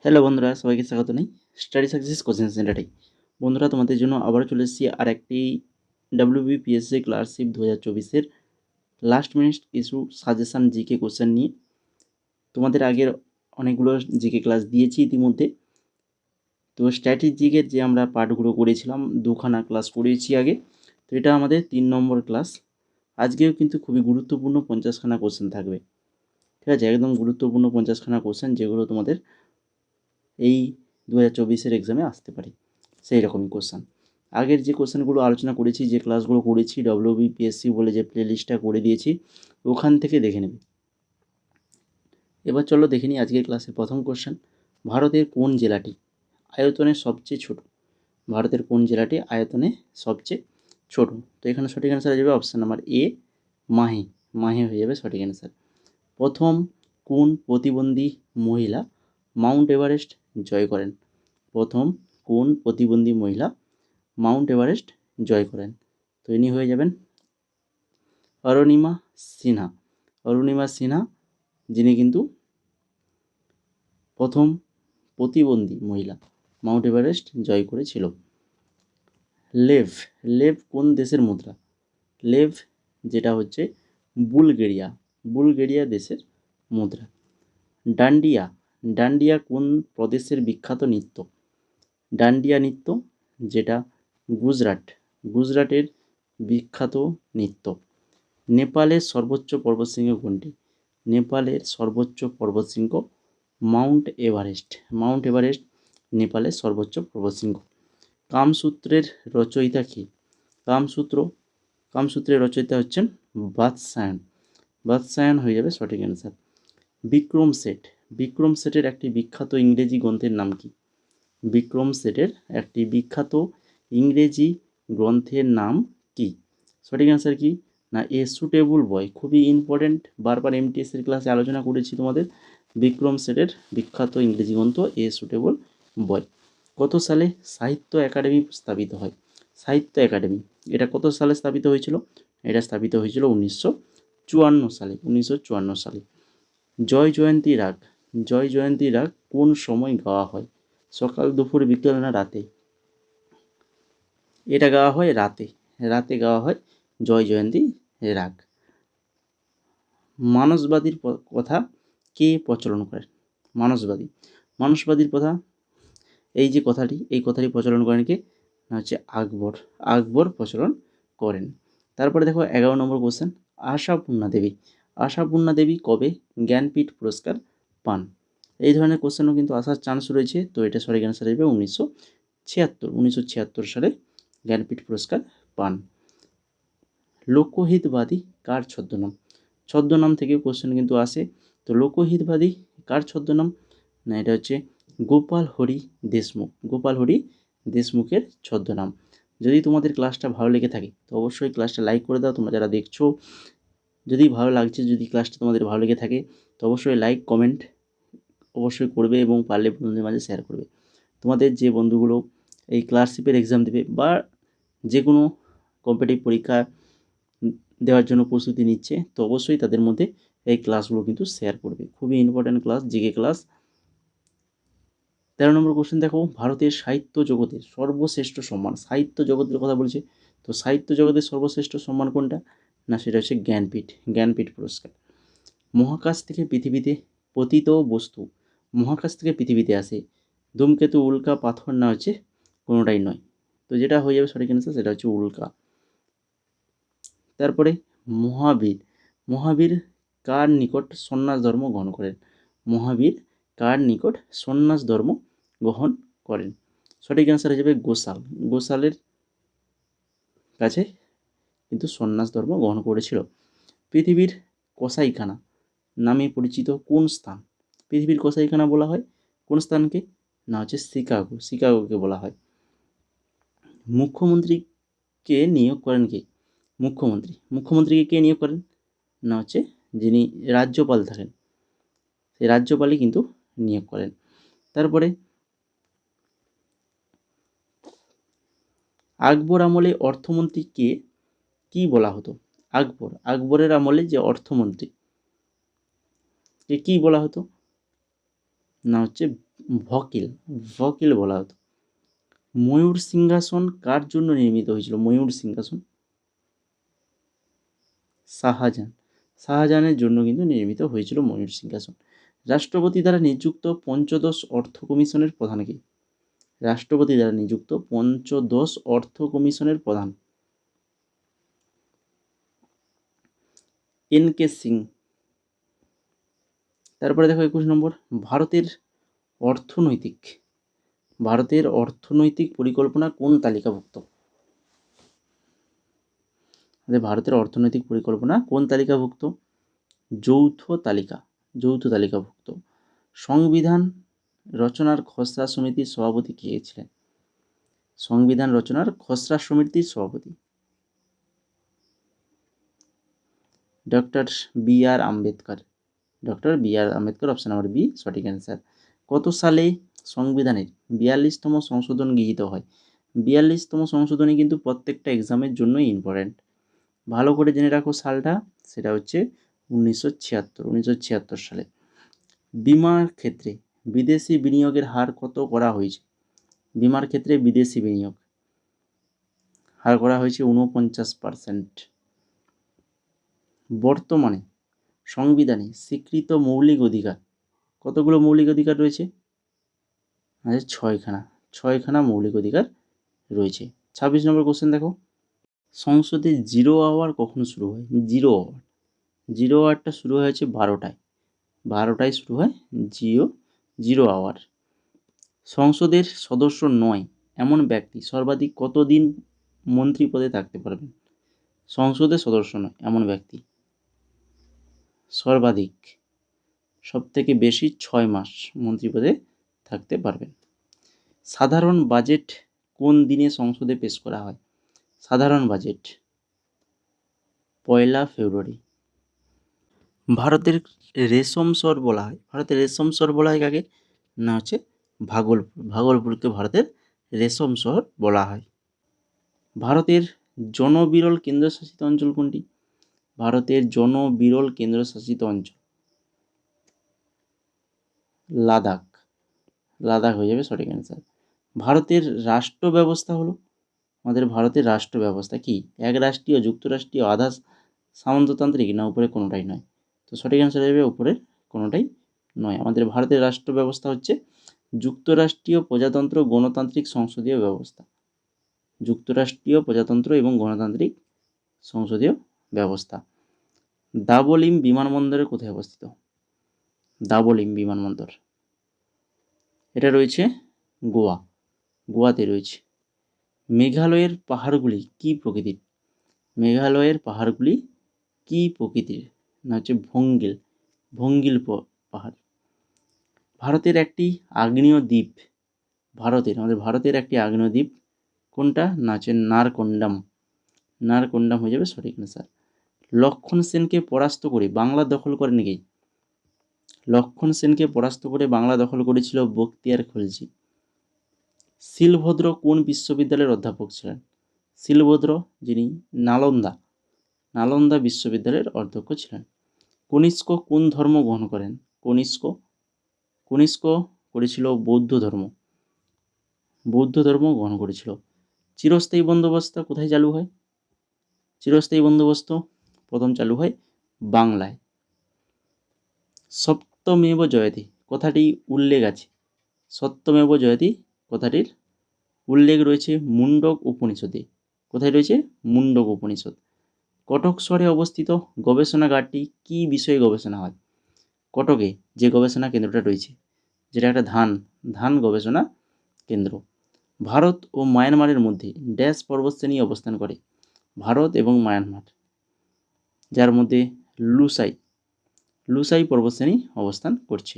Hello বন্ধুরা, সবাইকে স্বাগত জানাই স্টাডি সাকসেস কোচিং সেন্টারে। বন্ধুরা, তোমাদের জন্য আবারও চলে এসেছি আর একটি ডাব্লিউবিপিএসসি ক্লার্কশিপ 2024-এর লাস্ট মিনিট কিছু সাজেশান জিকে কোশ্চেন নিয়ে। তোমাদের আগের অনেকগুলো জিকে ক্লাস দিয়েছি ইতিমধ্যে। তো স্ট্র্যাটেজিকের যে আমরা পার্টগুলো করেছিলাম, দুখানা ক্লাস করেছি আগে। তো এটা আমাদের 3 নম্বর ক্লাস। আজকেও কিন্তু খুবই গুরুত্বপূর্ণ 50খানা কোশ্চেন থাকবে। ঠিক আছে, একদম গুরুত্বপূর্ণ 50খানা কোশ্চেন, যেগুলো তোমাদের এই 2024-এর এক্সামে আসতে পারে, সেই রকমই কোশ্চেন। আগের যে কোশ্চেনগুলো আলোচনা করেছি, যে ক্লাসগুলো করেছি, ডব্লিউবিপিএসসি বলে যে প্লেলিস্টটা করে দিয়েছি, ওখান থেকে দেখে নেবে। এবার চলো দেখে নিই আজকের ক্লাসের প্রথম কোশ্চেন। ভারতের কোন জেলাটি আয়তনে সবচেয়ে ছোট? ভারতের কোন জেলাটি আয়তনে সবচেয়ে ছোট? তো এখানে সঠিক অ্যান্সার হয়ে যাবে অপশান নাম্বার এ, মাহে। মাহে হয়ে যাবে সঠিক অ্যান্সার। প্রথম কোন প্রতিবন্ধী মহিলা মাউন্ট এভারেস্ট জয় করেন? প্রথম কোন প্রতিবন্ধী মহিলা মাউন্ট এভারেস্ট জয় করেন? তো ইনি হয়ে যাবেন অরুণিমা সিনহা। অরুণিমা সিনহা, যিনি কিন্তু প্রথম প্রতিবন্ধী মহিলা মাউন্ট এভারেস্ট জয় করেছিল। লেভ। লেভ কোন দেশের মুদ্রা? লেভ যেটা হচ্ছে বুলগেরিয়া। বুলগেরিয়া দেশের মুদ্রা। ডান্ডিয়া। ডান্ডিয়া কোন প্রদেশের বিখ্যাত নৃত্য? ডান্ডিয়া নৃত্য যেটা গুজরাট। গুজরাটের বিখ্যাত নৃত্য। নেপালের সর্বোচ্চ পর্বতশৃঙ্গ কোনটি? নেপালের সর্বোচ্চ পর্বতশৃঙ্গ মাউন্ট এভারেস্ট। মাউন্ট এভারেস্ট নেপালের সর্বোচ্চ পর্বতশৃঙ্গ। কামসূত্রের রচয়িতা কী? কামসূত্রের রচয়িতা হচ্ছেন বাদশায়ন। বাদশায়ন হয়ে যাবে সঠিক অ্যান্সার। বিক্রম সেট। বিক্রম সেটের একটি বিখ্যাত ইংরেজি গ্রন্থের নাম কি? বিক্রম সেটের একটি বিখ্যাত ইংরেজি গ্রন্থের নাম কি? সঠিক অ্যান্সার কি না, এ সুটেবল বয়। খুবই ইম্পর্টেন্ট, বারবার এমটিএসের ক্লাসে আলোচনা করেছি তোমাদের। বিক্রম সেটের বিখ্যাত ইংরেজি গ্রন্থ এ সুটেবল বয়। কত সালে সাহিত্য একাডেমি স্থাপিত হয়? সাহিত্য একাডেমি এটা কত সালে স্থাপিত হয়েছিল? এটা স্থাপিত হয়েছিল 1954 সালে। 1954 সালে। জয় জয়ন্তী রাগ। জয় জয়ন্তী রাগ কোন সময় গাওয়া হয়? সকাল, দুপুর, বিকেল না রাতে? এটা গাওয়া হয় রাতে। রাতে গাওয়া হয় জয় জয়ন্তী রাগ। মানসবাদীর কথা কে প্রচলন করেন? মানসবাদী। মানসবাদীর কথা, এই যে কথাটি, এই কথাটি প্রচলন করেন কে? না হচ্ছে আকবর। আকবর প্রচলন করেন। তারপরে দেখো 11 নম্বর কোশ্চেন। আশাপূর্ণা দেবী। আশাপূর্ণা দেবী কবে জ্ঞানপীঠ পুরস্কার পান? এই ধরনের কোশ্চেনও কিন্তু আসার চান্স রয়েছে। তো এটা সঠিক অ্যান্সার হবে 1976। 1976 সালে জ্ঞানপীঠ পুরস্কার পান। লোকহিতবাদী কার ছদ্মনাম? ছদ্মনাম থেকে কোশ্চেন কিন্তু আসে। তো লোকহিতবাদী কার ছদ্মনাম? না, এটা হচ্ছে গোপাল হরি দেশমুখ। গোপাল হরি দেশমুখের ছদ্মনাম। যদি তোমাদের ক্লাসটা ভালো লেগে থাকে তো অবশ্যই ক্লাসটা লাইক করে দাও। তোমরা যারা দেখছো, যদি ভালো লাগছে, যদি ক্লাসটা তোমাদের ভালো লেগে থাকে তো অবশ্যই লাইক কমেন্ট অবশ্যই করবে, এবং পারলে বন্ধুদের মাঝে শেয়ার করবে। তোমাদের যে বন্ধুগুলো এই ক্লার্কশিপের এক্সাম দেবে বা যে কোনো কম্পিটিটিভ পরীক্ষা দেওয়ার জন্য প্রস্তুতি নিচ্ছে, তো অবশ্যই তাদের মধ্যে এই ক্লাসগুলো কিন্তু শেয়ার করবে। খুবই ইম্পর্ট্যান্ট ক্লাস, জিকে ক্লাস। 13 নম্বর কোশ্চেন দেখো। ভারতের সাহিত্য জগতের সর্বশ্রেষ্ঠ সম্মান, সাহিত্য জগতের কথা বলছে, তো সাহিত্য জগতের সর্বশ্রেষ্ঠ সম্মান কোনটা? না, সেটা হচ্ছে জ্ঞানপীঠ। জ্ঞানপীঠ পুরস্কার। মহাকাশ থেকে পৃথিবীতে পতিত বস্তু, মহাকাশ থেকে পৃথিবীতে আসে, ধূমকেতু, উল্কা, পাথর না হচ্ছে কোনোটাই নয়? তো যেটা হয়ে যাবে সঠিক অ্যান্সার সেটা হচ্ছে উল্কা। তারপরে মহাবীর। মহাবীর কার নিকট সন্ন্যাস ধর্ম গ্রহণ করেন? মহাবীর কার নিকট সন্ন্যাস ধর্ম গ্রহণ করেন? সঠিক অ্যান্সার হয়ে যাবে গোসাল। গোসালের কাছে কিন্তু সন্ন্যাস ধর্ম গ্রহণ করেছিল। পৃথিবীর কসাইখানা নামে পরিচিত কোন স্থান? পৃথিবীর কসাইখানা বলা হয় কোন স্থানকে? না হচ্ছে শিকাগো। শিকাগোকে বলা হয়। মুখ্যমন্ত্রীকে নিয়োগ করেন কে? মুখ্যমন্ত্রীকে কে নিয়োগ করেন? না হচ্ছে যিনি রাজ্যপাল থাকেন, সেই রাজ্যপালই কিন্তু নিয়োগ করেন। তারপরে আকবর আমলে অর্থমন্ত্রীকে কি বলা হতো? আকবরের আমলে যে অর্থমন্ত্রী কে কি বলা হতো? না হচ্ছে ভকিল, ভকিল বলা হতো। ময়ূর সিংহাসন কার জন্য নির্মিত হয়েছিল? ময়ূর সিংহাসন শাহজাহান, শাহজাহানের জন্য কিন্তু নির্মিত হয়েছিল ময়ূর সিংহাসন। রাষ্ট্রপতি দ্বারা নিযুক্ত পঞ্চদশ অর্থ কমিশনের প্রধান কে? রাষ্ট্রপতি দ্বারা নিযুক্ত পঞ্চদশ অর্থ কমিশনের প্রধান এন.কে. সিং। তারপরে দেখো 21 নম্বর, ভারতের অর্থনৈতিক পরিকল্পনা কোন তালিকাভুক্ত? ভারতের অর্থনৈতিক পরিকল্পনা কোন তালিকাভুক্ত? যৌথ তালিকাভুক্ত। সংবিধান রচনার খসড়া সমিতির সভাপতি কে ছিলেন? সংবিধান রচনার খসড়া সমিতির সভাপতি ডক্টর বি আর আম্বেদকর। অপশন নাম্বার বি সঠিক অ্যান্সার। কত সালে সংবিধানের 42তম সংশোধন গৃহীত হয়? 42তম সংশোধনী কিন্তু প্রত্যেকটা এক্সামের জন্যই ইম্পর্ট্যান্ট, ভালো করে জেনে রাখো সালটা। সেটা হচ্ছে 1976 সালে। বিমার ক্ষেত্রে বিদেশি বিনিয়োগের হার কত করা হয়েছে? বিমার ক্ষেত্রে বিদেশি বিনিয়োগ হার করা হয়েছে 49%। বর্তমানে সংবিধানে স্বীকৃত মৌলিক অধিকার কতগুলো মৌলিক অধিকার রয়েছে? ছয়খানা মৌলিক অধিকার রয়েছে। 26 নম্বর কোশ্চেন দেখো, সংসদে জিরো আওয়ার কখন শুরু হয়? জিরো আওয়ারটা শুরু হয়েছে 12টায় শুরু হয় জিরো আওয়ার। সংসদের সদস্য নয় এমন ব্যক্তি সর্বাধিক কতদিন মন্ত্রী পদে থাকতে পারবেন? সংসদের সদস্য নয় এমন ব্যক্তি সর্বাধিক, সবথেকে বেশি 6 মাস মন্ত্রী পদে থাকতে পারবেন। সাধারণ বাজেট কোন দিনে সংসদে পেশ করা হয়? সাধারণ বাজেট 1 ফেব্রুয়ারি। ভারতের রেশম শহর বলা হয় কাকে? না হচ্ছে ভাগলপুরকে ভারতের রেশম শহর বলা হয়। ভারতের জনবিরল কেন্দ্রশাসিত অঞ্চল কোনটি? ভারতের জনবিরল কেন্দ্রশাসিত অঞ্চল লাদাখ হয়ে যাবে সঠিক অ্যান্সার। ভারতের রাষ্ট্র ব্যবস্থা হলো, আমাদের ভারতের রাষ্ট্র ব্যবস্থা কি? এক রাষ্ট্রীয়, যুক্তরাষ্ট্রীয়, আধা সামন্ততান্ত্রিক, না উপরে কোনোটাই নয়? তো সঠিক অ্যান্সার হবে উপরের কোনোটাই নয়। আমাদের ভারতের রাষ্ট্র ব্যবস্থা হচ্ছে যুক্তরাষ্ট্রীয় প্রজাতন্ত্র গণতান্ত্রিক সংসদীয় ব্যবস্থা। যুক্তরাষ্ট্রীয় প্রজাতন্ত্র এবং গণতান্ত্রিক সংসদীয় ব্যবস্থা। দাবলিম বিমানবন্দরে কোথায় অবস্থিত? দাবলিম বিমানবন্দর এটা রয়েছে গোয়াতে রয়েছে। মেঘালয়ের পাহাড়গুলি কি প্রকৃতির? না হচ্ছে ভঙ্গিল পাহাড়। ভারতের একটি আগ্নেয় দ্বীপ ভারতের একটি আগ্নেয় দ্বীপ কোনটা? না হচ্ছে নারকন্ডাম হয়ে যাবে সঠিক অ্যান্সার। লক্ষণ সেনকে পরাস্ত করে বাংলা দখল করেন কে? লক্ষণ সেনকে পরাস্ত করে বাংলা দখল করেছিল বখতিয়ার খলজি। শিলভদ্র কোন বিশ্ববিদ্যালয়ের অধ্যাপক ছিলেন? শিলভদ্র যিনি নালন্দা বিশ্ববিদ্যালয়ের অধ্যক্ষ ছিলেন। কনিষ্ক কোন ধর্ম গ্রহণ করেন? কনিষ্ক করেছিল বৌদ্ধ ধর্ম গ্রহণ করেছিল। চিরস্থায়ী বন্দোবস্ত কোথায় চালু হয়? চিরস্থায়ী বন্দোবস্ত প্রথম চালু হয় বাংলায়। সত্যমেব জয়তে কথাটি উল্লেখ আছে, সত্যমেব জয়তে কথাটির উল্লেখ রয়েছে মুন্ডক উপনিষদে। কোথায় রয়েছে? মুন্ডক উপনিষদ। কটক শহরে অবস্থিত গবেষণাগারটি কি বিষয়ে গবেষণা হয়? কটকে যে গবেষণা কেন্দ্রটা রয়েছে, যেটা একটা ধান গবেষণা কেন্দ্র। ভারত ও মায়ানমারের মধ্যে ড্যাশ পর্বতশ্রেণী অবস্থান করে? ভারত এবং মায়ানমার, যার মধ্যে লুসাই পর্বতশ্রেণী অবস্থান করছে।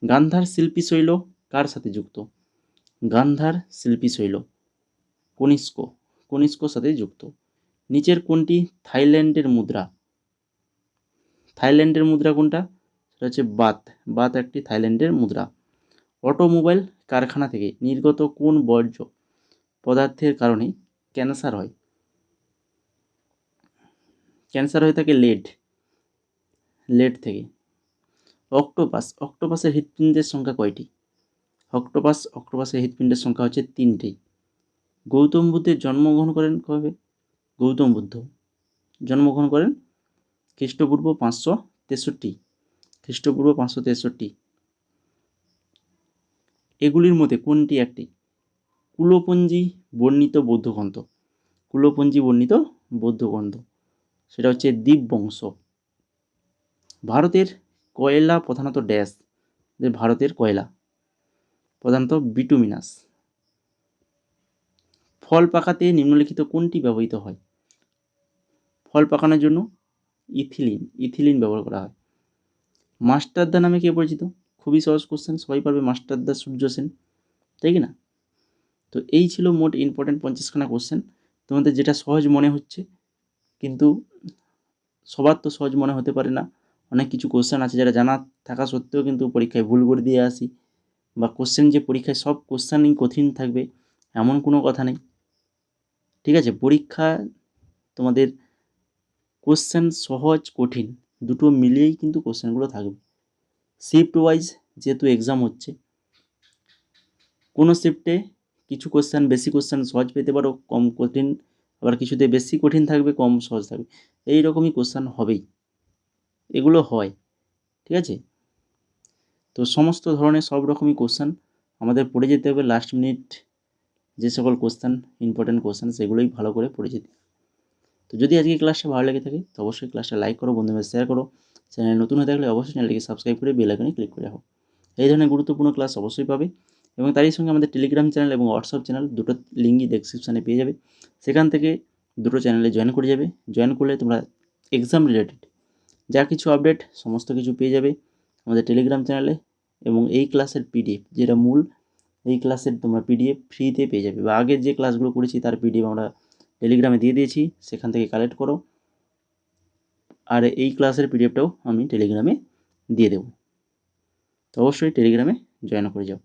গান্ধার শিল্পীশৈল কার সাথে যুক্ত? গান্ধার শিল্পীশৈল কনিষ্কর সাথে যুক্ত। নিচের কোনটি থাইল্যান্ডের মুদ্রা কোনটা? সেটা হচ্ছে বাত একটি থাইল্যান্ডের মুদ্রা। অটোমোবাইল কারখানা থেকে নির্গত কোন বর্জ্য পদার্থের কারণে ক্যান্সার হয়ে থাকে? লেড থেকে। অক্টোপাসের হৃৎপিণ্ডের সংখ্যা কয়টি? অক্টোপাসের হৃৎপিণ্ডের সংখ্যা হচ্ছে 3টি। গৌতম বুদ্ধের জন্মগ্রহণ করেন কবে? গৌতম বুদ্ধ জন্মগ্রহণ করেন খ্রিস্টপূর্ব 563। এগুলির মধ্যে কোনটি একটি কুলপঞ্জি বর্ণিত বৌদ্ধ গ্রন্থ? সেটা হচ্ছে দীপবংশ। ভারতের কয়লা প্রধানত ড্যাশ? ভারতের কয়লা প্রধানত বিটুমিনাস। ফল পাকাতে নিম্নলিখিত কোনটি ব্যবহৃত হয়? ফল পাকানোর জন্য ইথিলিন ব্যবহার করা হয়। মাস্টারদা নামে কে পরিচিত? খুবই সহজ কোশ্চেন, সবাই পারবে, মাস্টারদা সূর্য সেন, তাই কি না? তো এই ছিল মোট ইম্পর্টেন্ট 50খানা কোশ্চেন। তোমাদের যেটা সহজ মনে হচ্ছে, কিন্তু সবার তো সহজ মনে হতে পারে না। অনেক কিছু কোশ্চেন আছে যারা জানা থাকা সত্ত্বেও কিন্তু পরীক্ষায় ভুল করে দিয়ে আসি, বা কোশ্চেন যে পরীক্ষায় সব কোশ্চেনই কঠিন থাকবে এমন কোনো কথা নেই। ঠিক আছে, পরীক্ষা তোমাদের কোশ্চেন সহজ কঠিন দুটো মিলিয়েই কিন্তু কোশ্চেনগুলো থাকবে। শিফট ওয়াইজ যেহেতু এক্সাম হচ্ছে, কোনো শিফটে কিছু কোশ্চেন বেশি কোশ্চেন সহজ পেতে পারো, কম কঠিন, আবার কিছুতে বেশি কঠিন থাকবে, কম সহজ থাকবে, এই রকমই কোশ্চেন হবেই, এগুলো হয়। ঠিক আছে, তো সমস্ত ধরনের সব রকমই কোশ্চেন আমাদের পড়ে যেতে হবে। লাস্ট মিনিট যে সকল কোশ্চেন ইম্পর্টেন্ট কোশ্চেন সেগুলোই ভালো করে পড়ে যেতে। তো যদি আজকে ক্লাসটা ভালো লেগে থাকে তো অবশ্যই ক্লাসটা লাইক করো, বন্ধুদের শেয়ার করো। চ্যানেল নতুন হয়ে থাকলে অবশ্যই চ্যানেলটিকে সাবস্ক্রাইব করে বেল আইকনে ক্লিক করে রাখো। এই ধরনের গুরুত্বপূর্ণ ক্লাস অবশ্যই পাবে, এবং তারই সঙ্গে আমাদের টেলিগ্রাম চ্যানেল এবং হোয়াটসঅ্যাপ চ্যানেল দুটো লিঙ্কই ডেসক্রিপশানে পেয়ে যাবে। সেখান থেকে দুটো চ্যানেলে জয়েন করে যাবে। জয়েন করলে তোমরা এক্সাম রিলেটেড যা কিছু আপডেট সমস্ত কিছু পেয়ে যাবে আমাদের টেলিগ্রাম চ্যানেলে, এবং এই ক্লাসের পিডিএফ যেটা মূল, এই ক্লাসের তোমরা পিডিএফ ফ্রিতে পেয়ে যাবে, বা আগের যে ক্লাসগুলো করেছি তার পিডিএফ আমরা টেলিগ্রামে দিয়ে দিয়েছি, সেখান থেকে কালেক্ট করো। আর এই ক্লাসের পিডিএফটাও আমি টেলিগ্রামে দিয়ে দেবো, তো অবশ্যই টেলিগ্রামে জয়েন করে যাও।